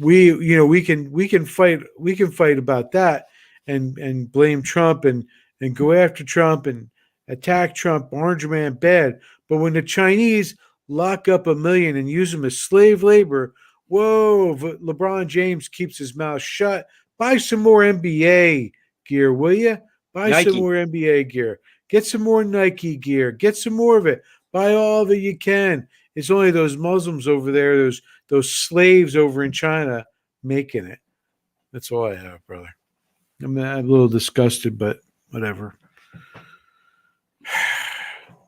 Speaker 2: we can fight about that and blame Trump and go after Trump and attack Trump, Orange Man bad. But when the Chinese lock up 1 million and use them as slave labor, whoa, LeBron James keeps his mouth shut. Buy some more NBA gear, will you? Buy
Speaker 3: Nike.
Speaker 2: some more NBA gear. Get some more Nike gear. Get some more of it. Buy all that you can. It's only those Muslims over there, those slaves over in China making it. That's all I have, brother. I'm a little disgusted, but whatever.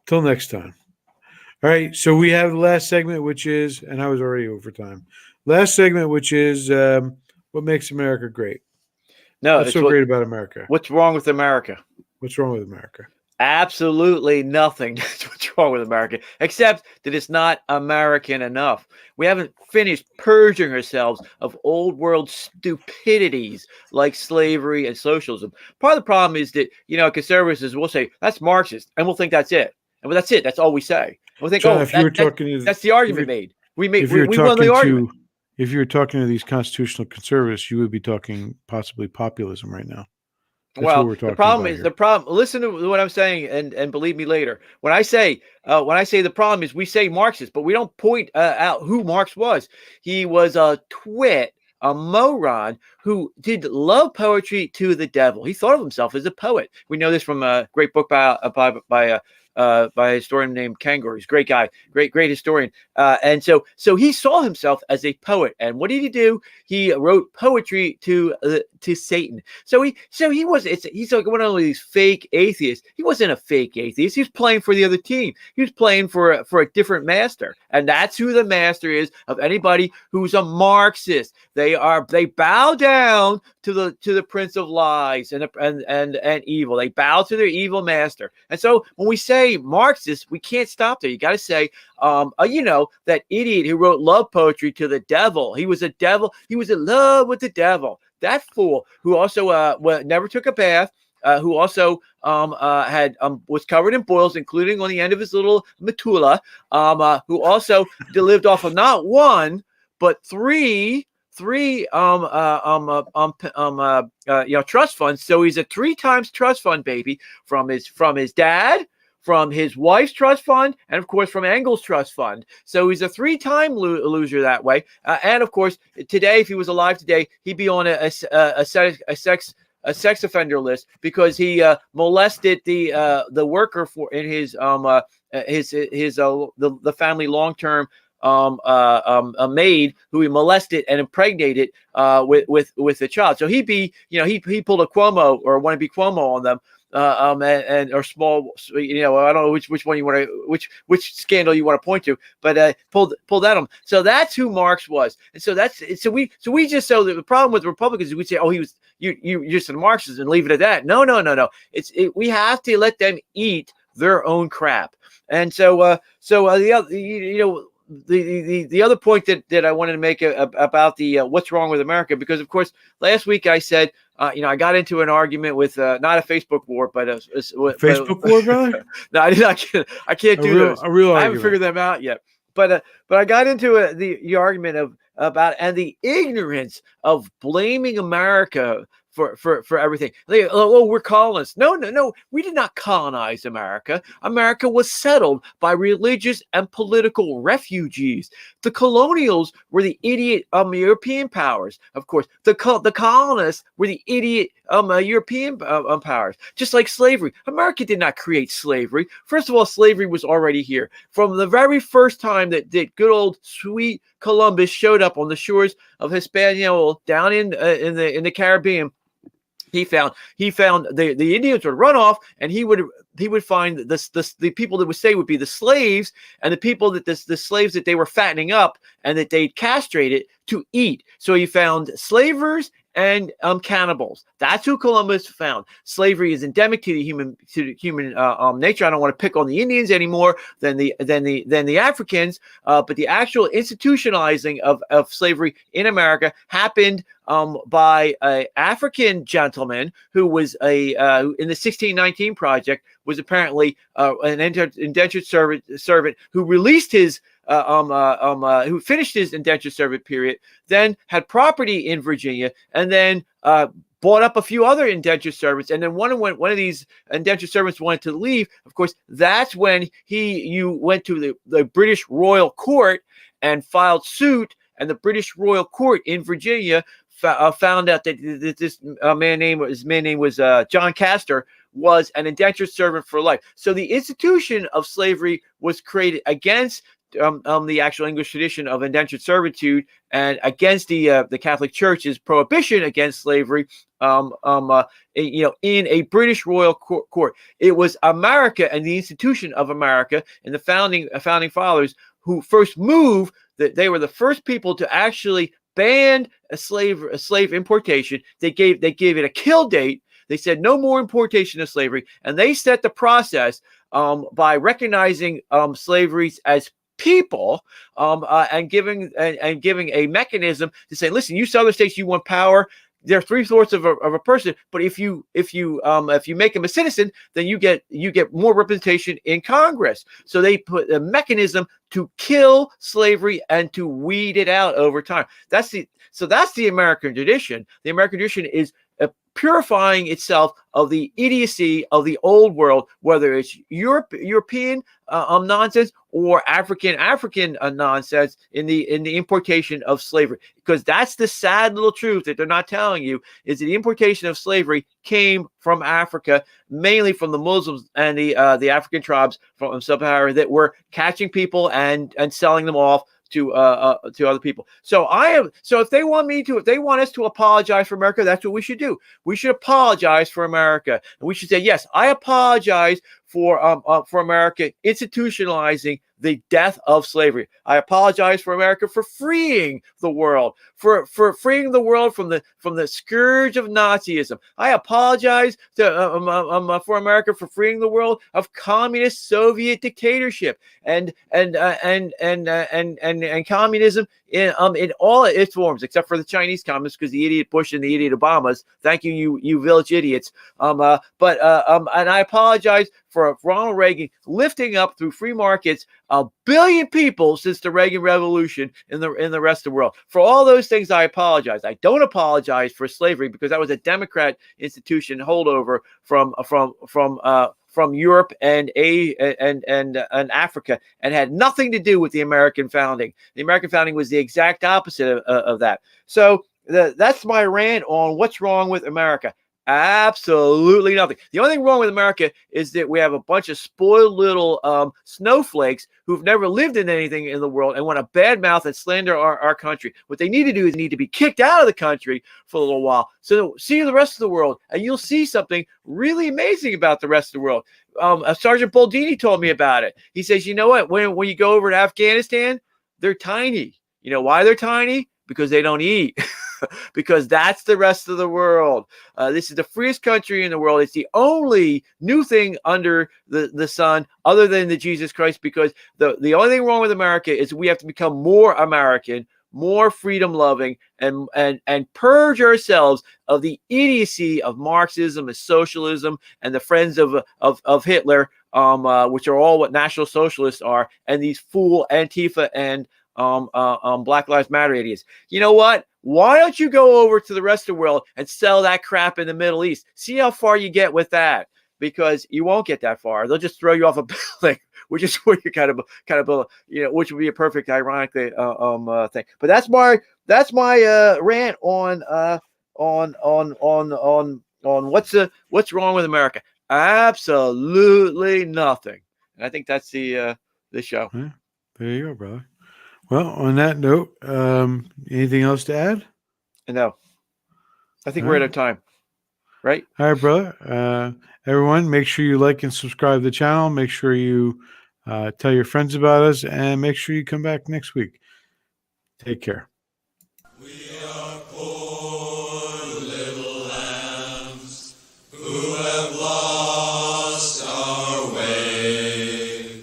Speaker 2: Till next time. All right, so we have the last segment, which is, and I was already over time. Last segment, which is what makes America great.
Speaker 3: No,
Speaker 2: what's so great about America?
Speaker 3: What's wrong with America?
Speaker 2: What's wrong with America?
Speaker 3: Absolutely nothing. That's what's wrong with America, except that it's not American enough. We haven't finished purging ourselves of old world stupidities like slavery and socialism. Part of the problem is that, conservatives will say, that's Marxist, and we'll think that's it. And that's it. That's all we say. We'll think,
Speaker 2: John, that's
Speaker 3: the argument made. We won the argument.
Speaker 2: If you were talking to these constitutional conservatives, you would be talking possibly populism right now. That's
Speaker 3: well,
Speaker 2: what we're talking
Speaker 3: the problem
Speaker 2: about
Speaker 3: is
Speaker 2: here.
Speaker 3: the problem. Listen to what I'm saying, and believe me later. When I say the problem is we say Marxist, but we don't point out who Marx was. He was a twit, a moron who did love poetry to the devil. He thought of himself as a poet. We know this from a great book by a historian named Kangor. He's a great guy, great historian. And so he saw himself as a poet. And what did he do? He wrote poetry to Satan. So he's like one of these fake atheists. He wasn't a fake atheist. He was playing for the other team. He was playing for a different master, and that's who the master is of anybody who's a Marxist. They bow down to the Prince of Lies and evil. They bow to their evil master. And so when we say Marxist, we can't stop there. You got to say, that idiot who wrote love poetry to the devil. He was a devil. He was in love with the devil. That fool who also never took a bath. Who also was covered in boils, including on the end of his little medulla. Who also lived off of not one but three trust funds. So he's a 3 times trust fund baby from his dad, from his wife's trust fund, and of course from Engel's trust fund. So he's a 3-time loser that way. And of course, today, if he was alive today, he'd be on a sex offender list because he molested the worker in his the family long-term a maid who he molested and impregnated with a child. So he pulled a Cuomo or wannabe Cuomo on them. Or small, I don't know which one you want to, which scandal you want to point to, but pulled that on. So that's who Marx was, and so we just the problem with Republicans is we say, oh, you're just a Marxist and leave it at that. No. We have to let them eat their own crap, and the other, the other point that I wanted to make about the what's wrong with America, because of course last week I said I got into an argument with not a Facebook war, but
Speaker 2: Facebook war, brother.
Speaker 3: No, I can't do those.
Speaker 2: A real
Speaker 3: I
Speaker 2: argument.
Speaker 3: haven't figured them out yet. But I got into the argument about and the ignorance of blaming America for everything. We're colonists. No, we did not colonize America. America was settled by religious and political refugees. The colonials were the idiot European powers. Of course, the colonists were the idiot European powers. Just like slavery. America did not create slavery. First of all, slavery was already here. From the very first time that good old sweet Columbus showed up on the shores of Hispaniola down in the Caribbean, he found the Indians would run off, and he would find the people that would stay would be the slaves, and the people that the slaves that they were fattening up and that they'd castrated to eat. So he found slavers and cannibals. That's who Columbus found. Slavery is endemic to the human nature. I don't want to pick on the Indians any more than the Africans, but the actual institutionalizing of slavery in America happened by an African gentleman who was in the 1619 Project, was apparently an indentured servant who released his who finished his indentured servant period, then had property in Virginia, and then bought up a few other indentured servants. And then one of these indentured servants wanted to leave. Of course, that's when you went to the British Royal Court and filed suit. And the British Royal Court in Virginia found out that this man name was John Castor, was an indentured servant for life. So the institution of slavery was created against the actual English tradition of indentured servitude and against the Catholic Church's prohibition against slavery. In a British royal court, it was America and the institution of America and the founding fathers who first moved. That they were the first people to actually ban a slave importation. They gave it a kill date. They said no more importation of slavery, and they set the process by recognizing slavery as people and giving a mechanism to say, listen, you southern states, you want power. There are 3/4 of a person, but if you make him a citizen, then you get more representation in Congress. So they put a mechanism to kill slavery and to weed it out over time. That's the American tradition. The American tradition is purifying itself of the idiocy of the old world, whether it's European nonsense or African nonsense in the importation of slavery. Because that's the sad little truth that they're not telling you, is that the importation of slavery came from Africa, mainly from the Muslims and the African tribes from Sub-Sahara that were catching people and selling them off to other people. So if they want us to apologize for America, that's what we should do. We should apologize for America, and we should say, yes, I apologize for America institutionalizing the death of slavery. I apologize for America for freeing the world, for freeing the world from the scourge of Nazism. I apologize for America for freeing the world of communist Soviet dictatorship and communism in all its forms, except for the Chinese communists, because the idiot Bush and the idiot Obamas. Thank you, you village idiots. And I apologize for Ronald Reagan lifting up through free markets 1 billion people since the Reagan Revolution in the rest of the world. For all those things, I apologize. I don't apologize for slavery, because that was a Democrat institution holdover from Europe and Africa, and had nothing to do with the American founding. The American founding was the exact opposite of that. So that's my rant on what's wrong with America. Absolutely nothing. The only thing wrong with America is that we have a bunch of spoiled little snowflakes who've never lived in anything in the world and want to badmouth and slander our country. What they need to do is need to be kicked out of the country for a little while. So see the rest of the world, and you'll see something really amazing about the rest of the world. Sergeant Boldini told me about it. He says, you know what? When you go over to Afghanistan, they're tiny. You know why they're tiny? Because they don't eat. Because that's the rest of the world. This is the freest country in the world. It's the only new thing under the sun other than the Jesus Christ, because the only thing wrong with America is we have to become more American, more freedom loving, and purge ourselves of the idiocy of Marxism and socialism and the friends of Hitler, which are all what National Socialists are, and these fool Antifa and Black Lives Matter idiots. You know what? Why don't you go over to the rest of the world and sell that crap in the Middle East? See how far you get with that, because you won't get that far. They'll just throw you off a building, which is what you kind of which would be a perfect ironic thing. But that's my rant on what's wrong with America. Absolutely nothing. And I think that's the show.
Speaker 2: Yeah, there you go, brother. Well, on that note, anything else to add?
Speaker 3: No. I think we're out of time. Right?
Speaker 2: All right, brother. Everyone, make sure you like and subscribe to the channel. Make sure you tell your friends about us, and make sure you come back next week. Take care.
Speaker 7: We are poor little lambs who have lost our way.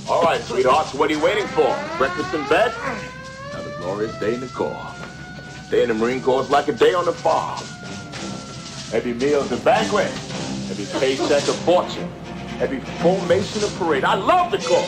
Speaker 1: All right, sweethearts, what are you waiting for? Breakfast in bed? Have a glorious day in the Corps. Day in the Marine Corps is like a day on the farm. Every meal is a banquet. Every paycheck a fortune. Every formation a parade. I love the Corps.